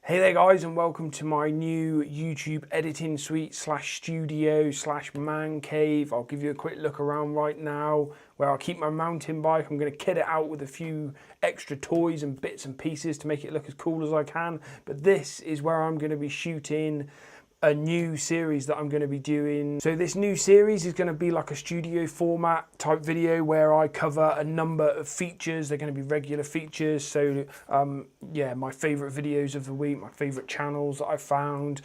Hey there guys, and welcome to my new YouTube editing suite slash studio slash man cave. I'll give you a quick look around right now where I'll keep my mountain bike. I'm going to kit it out with a few extra toys and bits and pieces to make it look as cool as I can. But this is where I'm going to be shooting a new series that I'm going to be doing. So this new series is going to be like a studio format type video where I cover a number of features. They're going to be regular features. So yeah, my favorite videos of the week, my favorite channels that I found,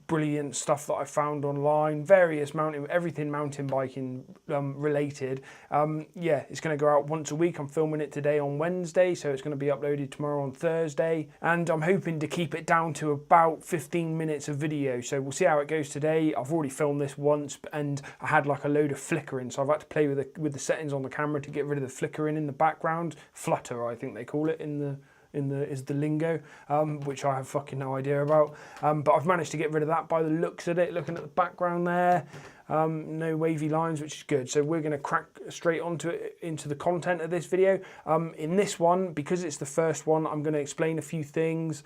brilliant stuff that I found online, various everything mountain biking related. Yeah, it's going to go out once a week. I'm filming it today on Wednesday, so it's going to be uploaded tomorrow on Thursday, and I'm hoping to keep it down to about 15 minutes of video. So we'll see how it goes today. I've already filmed this once and I had like a load of flickering, so I've had to play with the settings on the camera to get rid of the flickering in the background. Flutter, I think they call it is the lingo, which I have fucking no idea about, but I've managed to get rid of that by the looks of it, looking at the background there. No wavy lines, which is good. So we're going to crack straight into the content of this video. In this one, because it's the first one, I'm going to explain a few things.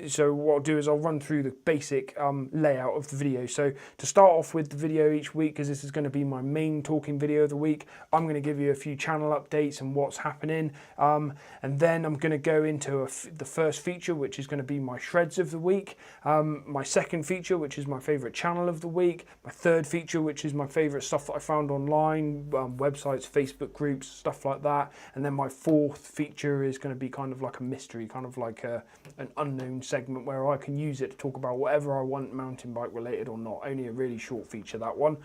So what I'll do is I'll run through the basic layout of the video. So to start off with the video each week, because this is going to be my main talking video of the week, I'm going to give you a few channel updates and what's happening. And then I'm going to go into the first feature, which is going to be my shreds of the week. My second feature, which is my favorite channel of the week. My third feature, which is my favorite stuff that I found online, websites, Facebook groups, stuff like that. And then my fourth feature is going to be kind of like a mystery, kind of like an unknown segment where I can use it to talk about whatever I want, mountain bike related or not. Only a really short feature, that one.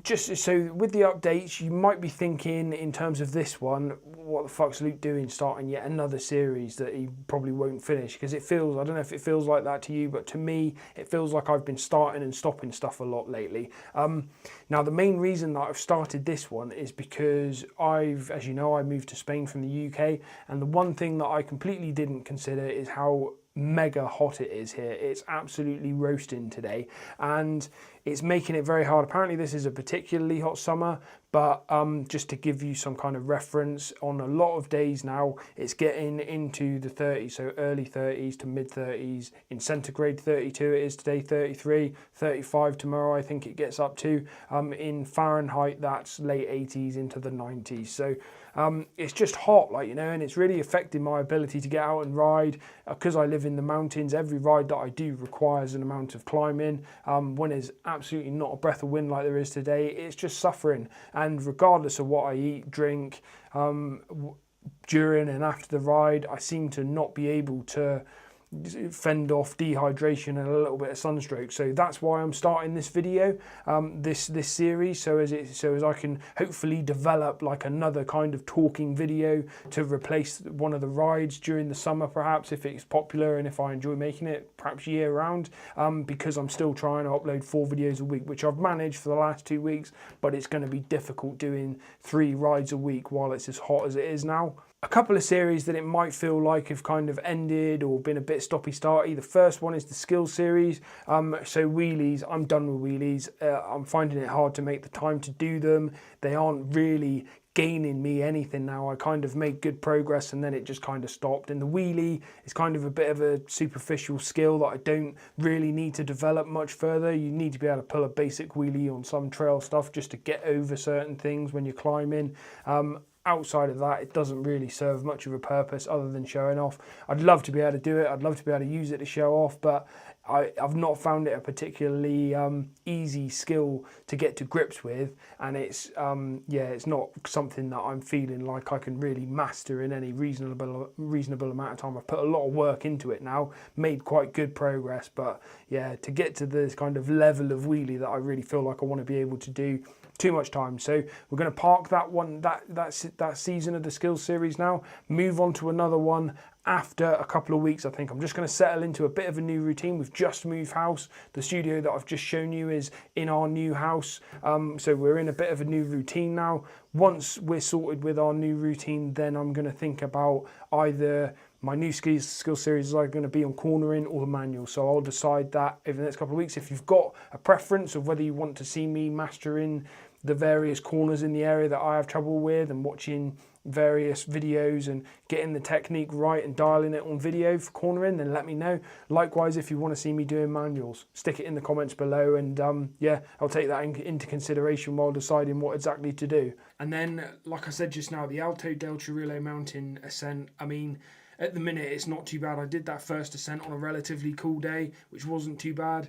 Just so with the updates, you might be thinking in terms of this one, what the fuck's Luke doing starting yet another series that he probably won't finish? Because it feels, I don't know if it feels like that to you, but to me it feels like I've been starting and stopping stuff a lot lately. Now the main reason that I've started this one is because as you know, I moved to Spain from the UK, and the one thing that I completely didn't consider is how mega hot it is here. It's absolutely roasting today, and it's making it very hard. Apparently this is a particularly hot summer, but just to give you some kind of reference, on a lot of days now it's getting into the 30s, so early 30s to mid 30s. In centigrade 32 it is today, 33, 35 tomorrow I think it gets up to. In Fahrenheit that's late 80s into the 90s. So it's just hot, like, you know, and it's really affecting my ability to get out and ride. Because I live in the mountains, every ride that I do requires an amount of climbing. When there's absolutely not a breath of wind like there is today, it's just suffering. And regardless of what I eat, drink, during and after the ride, I seem to not be able to fend off dehydration and a little bit of sunstroke. So that's why I'm starting this video, this series, so as I can hopefully develop like another kind of talking video to replace one of the rides during the summer, perhaps, if it's popular and if I enjoy making it, perhaps year round, because I'm still trying to upload 4 videos a week, which I've managed for the last 2 weeks, but it's going to be difficult doing 3 rides a week while it's as hot as it is now. A couple of series that it might feel like have kind of ended or been a bit stoppy-starty. The first one is the skills series. So wheelies, I'm done with wheelies. I'm finding it hard to make the time to do them. They aren't really gaining me anything now. I kind of made good progress and then it just kind of stopped. And the wheelie is kind of a bit of a superficial skill that I don't really need to develop much further. You need to be able to pull a basic wheelie on some trail stuff just to get over certain things when you're climbing. Outside of that, it doesn't really serve much of a purpose other than showing off. I'd love to be able to do it. I'd love to be able to use it to show off, but I've not found it a particularly easy skill to get to grips with, and it's it's not something that I'm feeling like I can really master in any reasonable amount of time. I've put a lot of work into it now, made quite good progress, but yeah, to get to this kind of level of wheelie that I really feel like I want to be able to do, too much time. So we're going to park that one, that season of the skills series now, move on to another one after a couple of weeks. I think I'm just going to settle into a bit of a new routine. We've just moved house. The studio that I've just shown you is in our new house. So we're in a bit of a new routine now. Once we're sorted with our new routine, then I'm going to think about either my new skill series is either going to be on cornering or the manual. So I'll decide that over the next couple of weeks. If you've got a preference of whether you want to see me mastering the various corners in the area that I have trouble with and watching various videos and getting the technique right and dialing it on video for cornering, then let me know. Likewise, if you want to see me doing manuals, stick it in the comments below, and yeah, I'll take that into consideration while deciding what exactly to do. And then, like I said just now, the Alto del Chorrillo mountain ascent, I mean, at the minute it's not too bad. I did that first ascent on a relatively cool day, which wasn't too bad,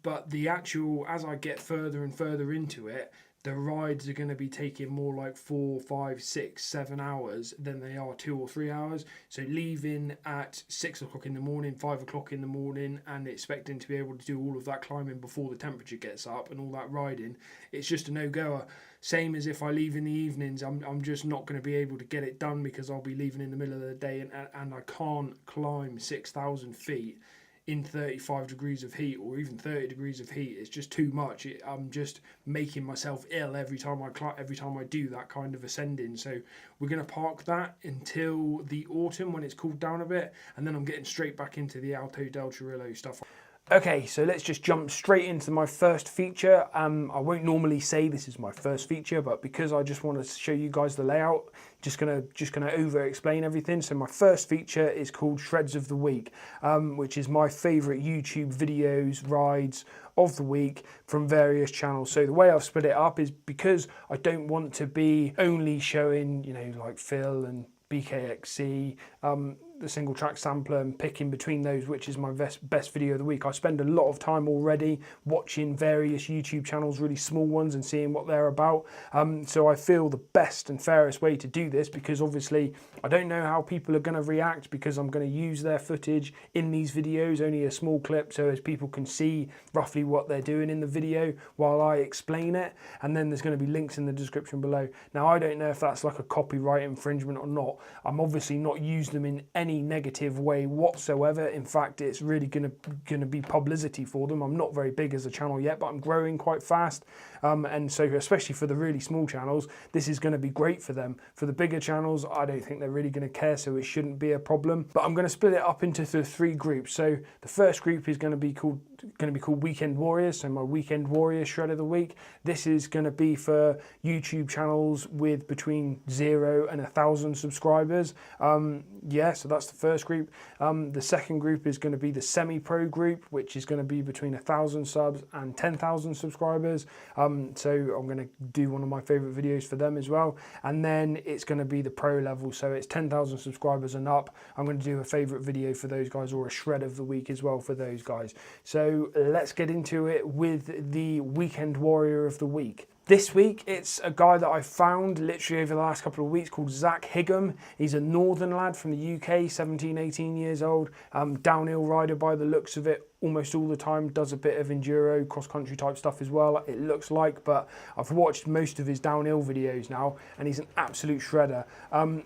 but the actual, as I get further and further into it, the rides are going to be taking more like 4, 5, 6, 7 hours than they are 2 or 3 hours. So leaving at 6 o'clock in the morning, 5 o'clock in the morning, and expecting to be able to do all of that climbing before the temperature gets up and all that riding, it's just a no-goer. Same as if I leave in the evenings, I'm just not going to be able to get it done because I'll be leaving in the middle of the day, and I can't climb 6,000 feet in 35 degrees of heat or even 30 degrees of heat. It's just too much. I'm just making myself ill every time I do that kind of ascending. So we're going to park that until the autumn when it's cooled down a bit, and then I'm getting straight back into the Alto del Chorrillo stuff. Okay, so let's just jump straight into my first feature. I won't normally say this is my first feature, but because I just want to show you guys the layout, just gonna over explain everything. So my first feature is called Shreds of the Week, which is my favorite YouTube videos, rides of the week from various channels. So the way I've split it up is because I don't want to be only showing, you know, like Phil and BKXC, the single track sampler, and picking between those which is my best video of the week. I spend a lot of time already watching various YouTube channels, really small ones, and seeing what they're about. So I feel the best and fairest way to do this, because obviously I don't know how people are going to react, because I'm going to use their footage in these videos, only a small clip, so as people can see roughly what they're doing in the video while I explain it. And then there's going to be links in the description below. Now I don't know if that's like a copyright infringement or not. I'm obviously not using them in any negative way whatsoever. In fact, it's really going to be publicity for them. I'm not very big as a channel yet, but I'm growing quite fast, and so especially for the really small channels, this is going to be great for them. For the bigger channels, I don't think they're really going to care, so it shouldn't be a problem. But I'm going to split it up into the 3 groups. So the first group is going to be called Weekend Warriors. So my Weekend Warriors shred of the week. This is going to be for YouTube channels with between 0 and 1,000 subscribers. Yeah, so that's the first group. The second group is going to be the semi-pro group, which is going to be between 1,000 subs and 10,000 subscribers. So I'm going to do one of my favorite videos for them as well. And then it's going to be the pro level, so it's 10,000 subscribers and up. I'm going to do a favorite video for those guys, or a shred of the week as well for those guys. So let's get into it with the Weekend Warrior of the week. This week, it's a guy that I found literally over the last couple of weeks called Higham. He's a northern lad from the UK, 17, 18 years old, downhill rider by the looks of it almost all the time, does a bit of enduro, cross-country type stuff as well, it looks like, but I've watched most of his downhill videos now, and he's an absolute shredder.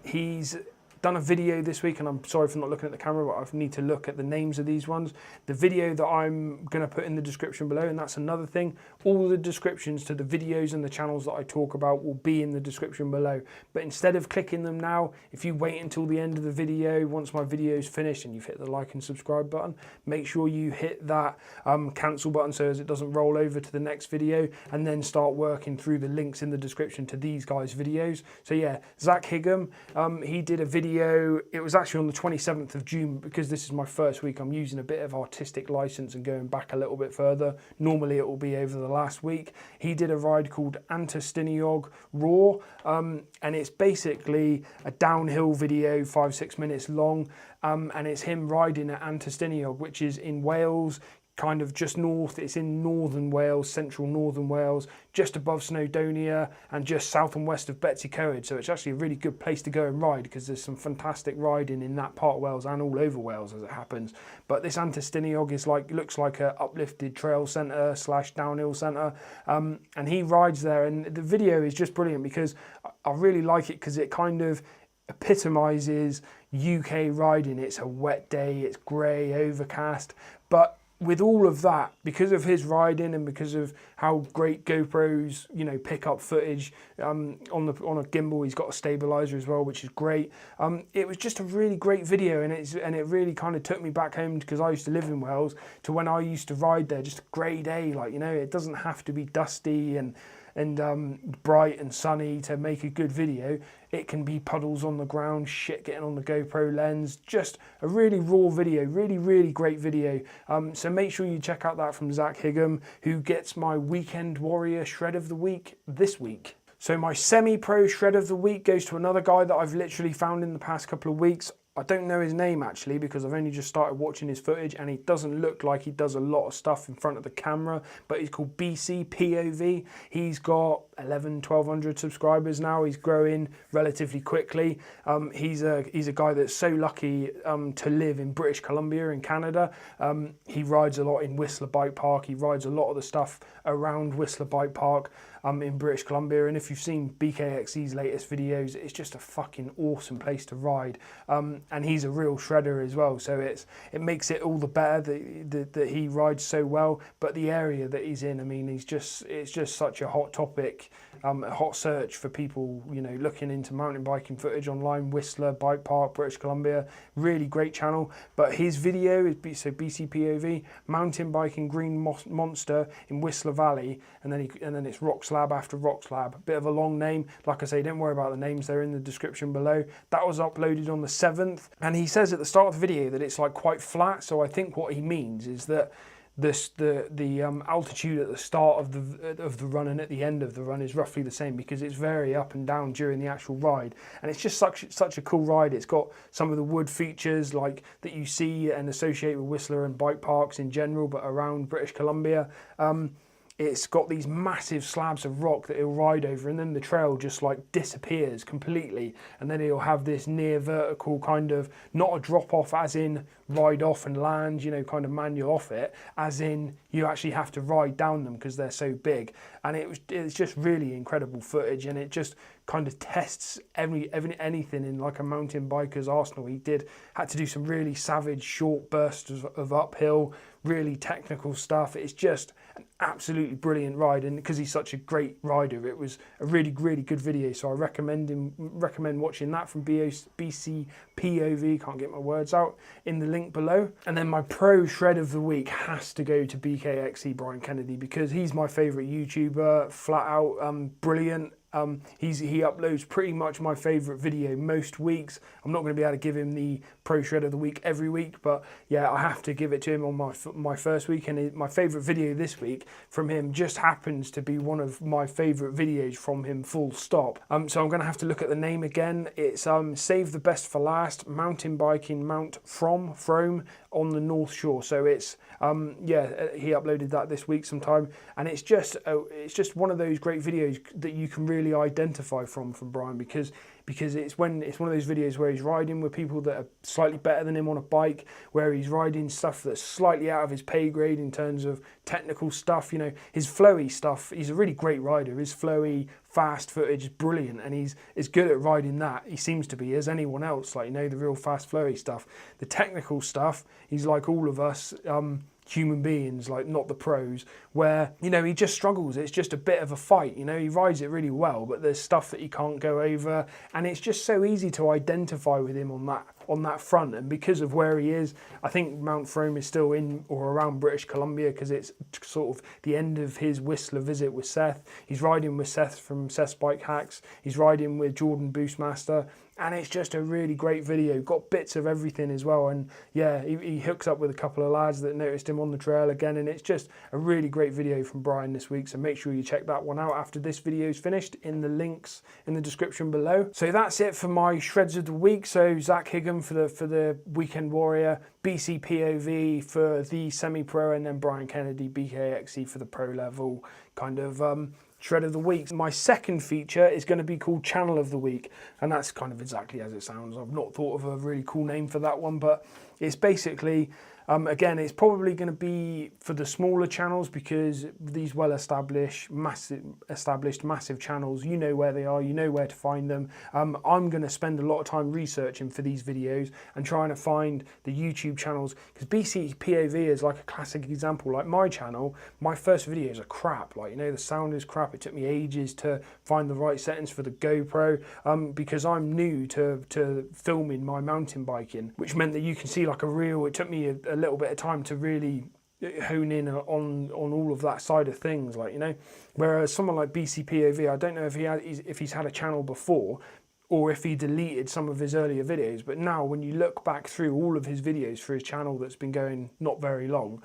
He's done a video this week, and I'm sorry for not looking at the camera, but I need to look at the names of these ones. The video that I'm going to put in the description below, and that's another thing, all the descriptions to the videos and the channels that I talk about will be in the description below. But instead of clicking them now, if you wait until the end of the video, once my video is finished and you've hit the like and subscribe button, make sure you hit that cancel button so as it doesn't roll over to the next video, and then start working through the links in the description to these guys' videos. So yeah, Higham, he did a video. It was actually on the 27th of June, because this is my first week. I'm using a bit of artistic license and going back a little bit further. Normally it will be over the last week. He did a ride called Antistiniog Raw, and it's basically a downhill video, 5-6 minutes long, and it's him riding at Antistiniog, which is in Wales, kind of just north. It's in northern Wales, central northern Wales, just above Snowdonia and just south and west of Betsy Coed. So it's actually a really good place to go and ride, because there's some fantastic riding in that part of Wales and all over Wales as it happens. But this Antistiniog is looks like a uplifted trail centre / downhill centre, and he rides there, and the video is just brilliant, because I really like it, because it kind of epitomises UK riding. It's a wet day, it's grey, overcast, but with all of that, because of his riding and because of how great GoPros, you know, pick up footage on a gimbal, he's got a stabilizer as well, which is great. It was just a really great video, and it really kind of took me back home, because I used to live in Wales, to when I used to ride there. Just a grey day, like, you know, it doesn't have to be dusty and and bright and sunny to make a good video. It can be puddles on the ground, shit getting on the GoPro lens, just a really raw video, really great video. So make sure you check out that from Zach Higham, who gets my Weekend Warrior Shred of the Week this week. So my semi-pro Shred of the Week goes to another guy that I've literally found in the past couple of weeks. I don't know his name actually because I've only just started watching his footage, and he doesn't look like he does a lot of stuff in front of the camera, but he's called BCPOV. He's got 1,100 subscribers now. He's growing relatively quickly. He's a guy that's so lucky to live in British Columbia in Canada. He rides a lot in Whistler Bike Park. He rides a lot of the stuff around Whistler Bike Park in British Columbia, and if you've seen BKXC's latest videos, it's just a fucking awesome place to ride. And he's a real shredder as well, so it makes it all the better that he rides so well. But the area that he's in, I mean, it's just such a hot topic, a hot search for people, you know, looking into mountain biking footage online. Whistler Bike Park, British Columbia, really great channel. But his video is BCPOV, mountain biking Green Monster in Whistler Valley, and then it's Rock Slab after Rock Slab. A bit of a long name. Like I say, don't worry about the names, they're in the description below. That was uploaded on the 7th, and he says at the start of the video that it's like quite flat, so I think what he means is that the altitude at the start of the run and at the end of the run is roughly the same, because it's very up and down during the actual ride, and it's just such a cool ride. It's got some of the wood features like that you see and associate with Whistler and bike parks in general, but around British Columbia. It's got these massive slabs of rock that he'll ride over, and then the trail just like disappears completely, and then he'll have this near vertical kind of, not a drop off as in ride off and land, you know, kind of manual off it, as in you actually have to ride down them because they're so big. And it's just really incredible footage, and it just kind of tests anything in like a mountain biker's arsenal. He had to do some really savage short bursts of uphill, really technical stuff. It's just an absolutely brilliant ride, and because he's such a great rider, it was a really good video. So I recommend watching that from BCPOV, can't get my words out, in the link below. And then my pro shred of the week has to go to BKXC Brian Kennedy, because he's my favourite YouTuber, flat out brilliant. He uploads pretty much my favourite video most weeks. I'm not going to be able to give him the Pro Shred of the Week every week, but yeah, I have to give it to him on my first week. And my favourite video this week from him just happens to be one of my favourite videos from him, full stop. So I'm going to have to look at the name again. It's Save the Best for Last, mountain biking Mount Frome on the North Shore. So it's yeah, he uploaded that this week sometime, and it's just one of those great videos that you can really identify from Brian, because it's one of those videos where he's riding with people that are slightly better than him on a bike, where he's riding stuff that's slightly out of his pay grade in terms of technical stuff. You know, his flowy stuff, he's a really great rider. His flowy fast footage is brilliant, and he's as good at riding that, he seems to be, as anyone else. Like, you know, the real fast flowy stuff. The technical stuff, he's like all of us human beings, like not the pros, where, you know, he just struggles. It's just a bit of a fight, you know. He rides it really well, but there's stuff that he can't go over, and it's just so easy to identify with him on that front. And because of where he is, I think Mount Frome is still in or around British Columbia, because it's sort of the end of his Whistler visit with Seth. He's riding with Seth from Seth's Bike Hacks. He's riding with Jordan Boostmaster. And it's just a really great video. Got bits of everything as well. And yeah, he hooks up with a couple of lads that noticed him on the trail again. And it's just a really great video from Brian this week. So make sure you check that one out after this video is finished, in the links in the description below. So that's it for my shreds of the week. So Zach Higham for the Weekend Warrior, BCPOV for the semi-pro, and then Brian Kennedy, BKXC for the pro level kind of shred of the week. My second feature is going to be called Channel of the Week, and that's kind of exactly as it sounds. I've not thought of a really cool name for that one, but it's basically again, it's probably going to be for the smaller channels, because these well-established, massive channels, you know where they are, you know where to find them. I'm going to spend a lot of time researching for these videos and trying to find the YouTube channels, because BCPOV is like a classic example. Like my channel, my first videos are crap. Like, you know, the sound is crap. It took me ages to find the right settings for the GoPro, because I'm new to filming my mountain biking, which meant that you can see like a reel. It took me a little bit of time to really hone in on all of that side of things, like, you know. Whereas someone like BCPOV, I don't know if he's had a channel before, or if he deleted some of his earlier videos, but now when you look back through all of his videos for his channel that's been going not very long,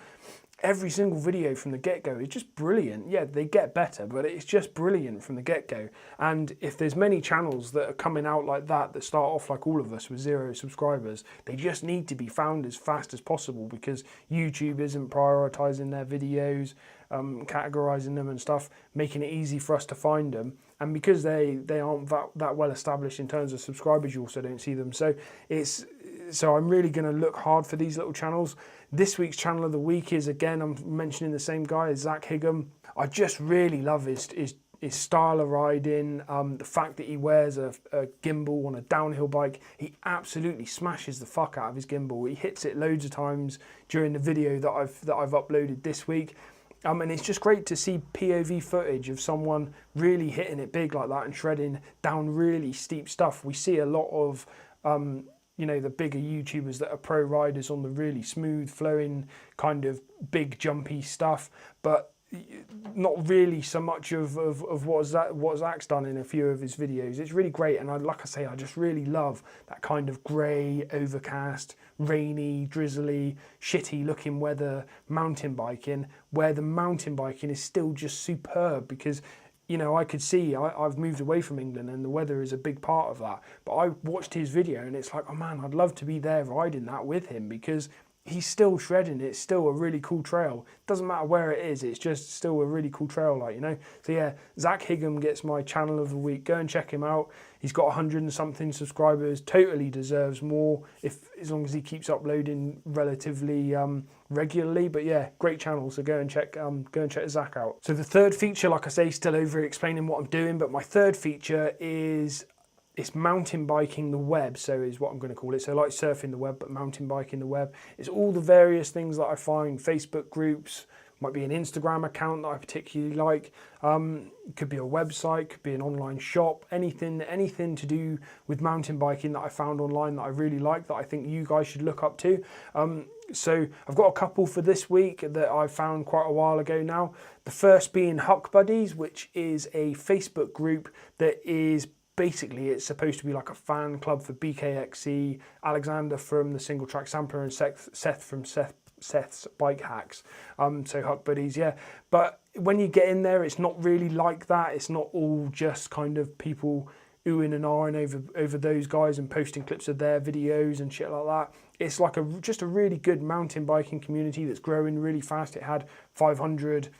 every single video from the get-go is just brilliant. Yeah, they get better, but it's just brilliant from the get-go. And if there's many channels that are coming out like that start off like all of us with 0 subscribers, they just need to be found as fast as possible, because YouTube isn't prioritizing their videos, categorizing them and stuff, making it easy for us to find them. And because they aren't that well established in terms of subscribers, you also don't see them. So I'm really going to look hard for these little channels. This week's channel of the week is, again, I'm mentioning the same guy, as Higham. I just really love his style of riding, the fact that he wears a gimbal on a downhill bike. He absolutely smashes the fuck out of his gimbal. He hits it loads of times during the video that I've uploaded this week. And it's just great to see POV footage of someone really hitting it big like that and shredding down really steep stuff. We see a lot of you know, the bigger YouTubers that are pro riders on the really smooth flowing kind of big jumpy stuff, but not really so much of what Zach's done in a few of his videos. It's really great, and like I say, I just really love that kind of grey, overcast, rainy, drizzly, shitty looking weather mountain biking, where the mountain biking is still just superb, because, you know, I could see, I've moved away from England and the weather is a big part of that. But I watched his video and it's like, oh man, I'd love to be there riding that with him, because he's still shredding. It's still a really cool trail. Doesn't matter where it is, it's just still a really cool trail, like, you know. So yeah, Zach Higham gets my channel of the week. Go and check him out. He's got 100 and something subscribers. Totally deserves more, as long as he keeps uploading relatively regularly. But yeah, great channel. So go and check Zach out. So the third feature, like I say, still over explaining what I'm doing, but my third feature is, it's mountain biking the web, so is what I'm going to call it. So like surfing the web, but mountain biking the web. It's all the various things that I find, Facebook groups, might be an Instagram account that I particularly like, could be a website, could be an online shop, anything to do with mountain biking that I found online that I really like, that I think you guys should look up to. So I've got a couple for this week that I found quite a while ago now. The first being Huck Buddies, which is a Facebook group that is basically, it's supposed to be like a fan club for BKXC, Alexander from the Single Track Sampler, and Seth from Seth's Bike Hacks. So Huck Buddies, yeah. But when you get in there, it's not really like that. It's not all just kind of people oohing and ahhing over those guys and posting clips of their videos and shit like that. It's like just a really good mountain biking community that's growing really fast. It had 500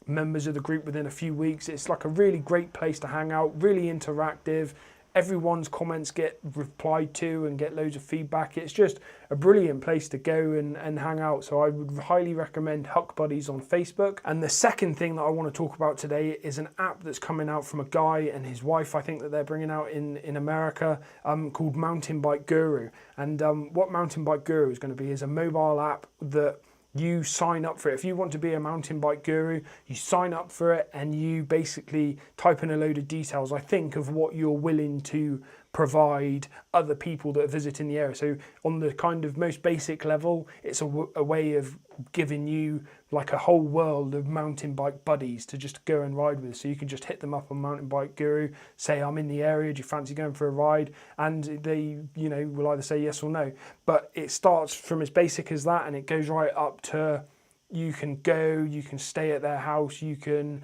members of the group within a few weeks. It's like a really great place to hang out, really interactive. Everyone's comments get replied to and get loads of feedback. It's just a brilliant place to go and hang out. So I would highly recommend Huck Buddies on Facebook. And the second thing that I want to talk about today is an app that's coming out from a guy and his wife, I think, that they're bringing out in America, called Mountain Bike Guru. And what Mountain Bike Guru is going to be is a mobile app that you sign up for it. If you want to be a mountain bike guru, you sign up for it and you basically type in a load of details, I think, of what you're willing to provide other people that are visiting the area. So on the kind of most basic level, it's a way of giving you like a whole world of mountain bike buddies to just go and ride with. So you can just hit them up on Mountain Bike Guru, say, I'm in the area, do you fancy going for a ride? And they, you know, will either say yes or no. But it starts from as basic as that and it goes right up to, you can go, you can stay at their house, you can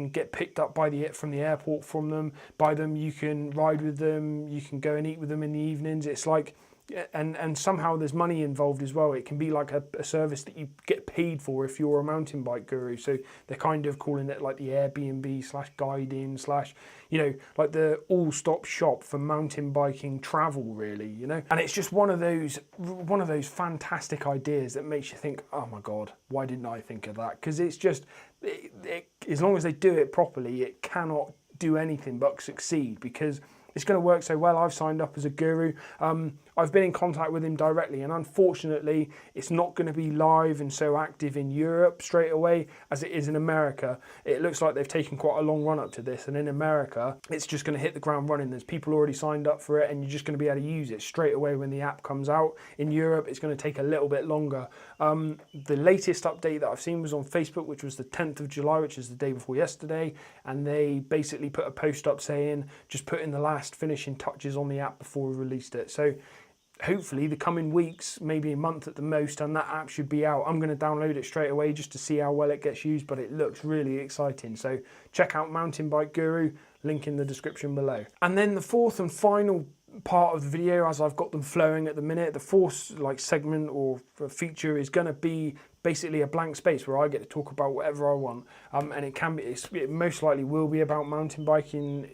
get picked up from the airport by them, you can ride with them, you can go and eat with them in the evenings. It's like, and somehow there's money involved as well. It can be like a service that you get paid for if you're a mountain bike guru. So they're kind of calling it like the Airbnb / guiding / you know, like the all-stop shop for mountain biking travel, really, you know. And it's just one of those fantastic ideas that makes you think, oh my God, why didn't I think of that? Because it's just, as long as they do it properly, it cannot do anything but succeed, because it's going to work so well. I've signed up as a guru. I've been in contact with him directly, and unfortunately it's not going to be live and so active in Europe straight away as it is in America. It looks like they've taken quite a long run up to this, and in America it's just going to hit the ground running. There's people already signed up for it, and you're just going to be able to use it straight away when the app comes out. In Europe it's going to take a little bit longer. The latest update that I've seen was on Facebook, which was the 10th of July, which is the day before yesterday, and they basically put a post up saying just put in the last finishing touches on the app before we released it. So hopefully the coming weeks, maybe a month at the most, and that app should be out. I'm going to download it straight away just to see how well it gets used, but it looks really exciting. So check out Mountain Bike Guru, link in the description below. And then the fourth and final part of the video, as I've got them flowing at the minute, the fourth segment or feature is going to be basically a blank space where I get to talk about whatever I want, and it most likely will be about mountain biking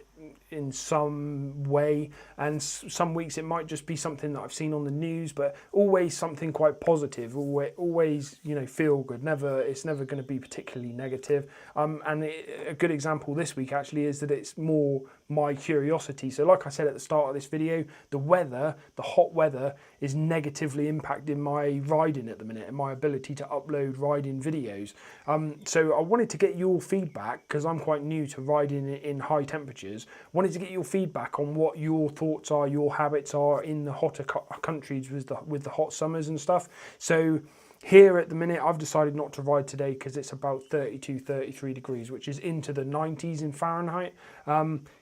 in some way, and some weeks it might just be something that I've seen on the news, but always something quite positive, always feel good. It's never going to be particularly negative. And a good example this week actually is that it's more my curiosity. So like I said at the start of this video, the hot weather is negatively impacting my riding at the minute and my ability to upload riding videos. So I wanted to get your feedback, because I'm quite new to riding in high temperatures. Wanted to get your feedback on what your thoughts are, your habits are in the hotter countries with the hot summers and stuff. So here at the minute, I've decided not to ride today because it's about 32, 33 degrees, which is into the 90s in Fahrenheit.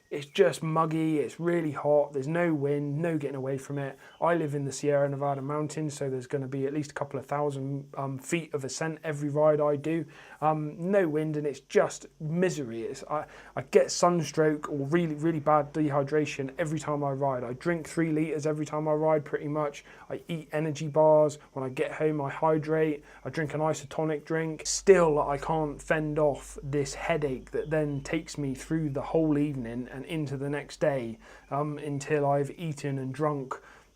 It's just muggy, it's really hot, there's no wind, no getting away from it. I live in the Sierra Nevada mountains, so there's going to be at least a couple of thousand feet of ascent every ride I do. No wind, and it's just misery. I get sunstroke or really, really bad dehydration every time I ride. I drink 3 litres every time I ride pretty much. I eat energy bars. When I get home I hydrate. I drink an isotonic drink. Still I can't fend off this headache that then takes me through the whole evening and into the next day, until I've eaten and drunk,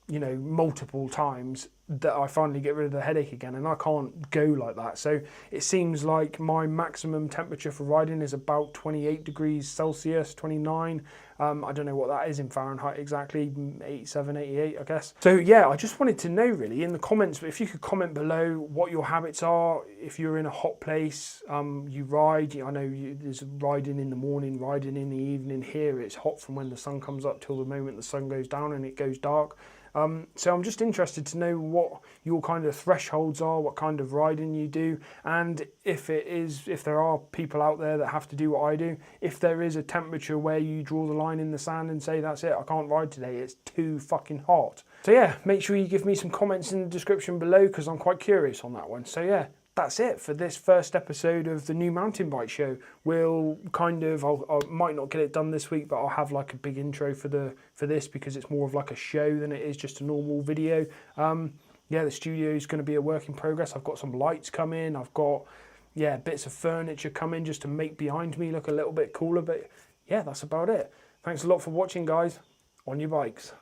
multiple times, that I finally get rid of the headache again, and I can't go like that. So it seems like my maximum temperature for riding is about 28 degrees Celsius, 29. I don't know what that is in Fahrenheit exactly, 87, 88, I guess. So yeah, I just wanted to know really in the comments, if you could comment below what your habits are. If you're in a hot place, you ride. I know there's riding in the morning, riding in the evening. Here it's hot from when the sun comes up till the moment the sun goes down and it goes dark. So I'm just interested to know what your kind of thresholds are, what kind of riding you do, and if there are people out there that have to do what I do, if there is a temperature where you draw the line in the sand and say, that's it, I can't ride today, it's too fucking hot. So yeah, make sure you give me some comments in the description below, because I'm quite curious on that one. So yeah, that's it for this first episode of the new mountain bike show. We'll I might not get it done this week, but I'll have like a big intro for this, because it's more of like a show than it is just a normal video. Yeah, the studio is going to be a work in progress. I've got some lights coming. I've got bits of furniture coming just to make behind me look a little bit cooler. But yeah, that's about it. Thanks a lot for watching, guys. On your bikes.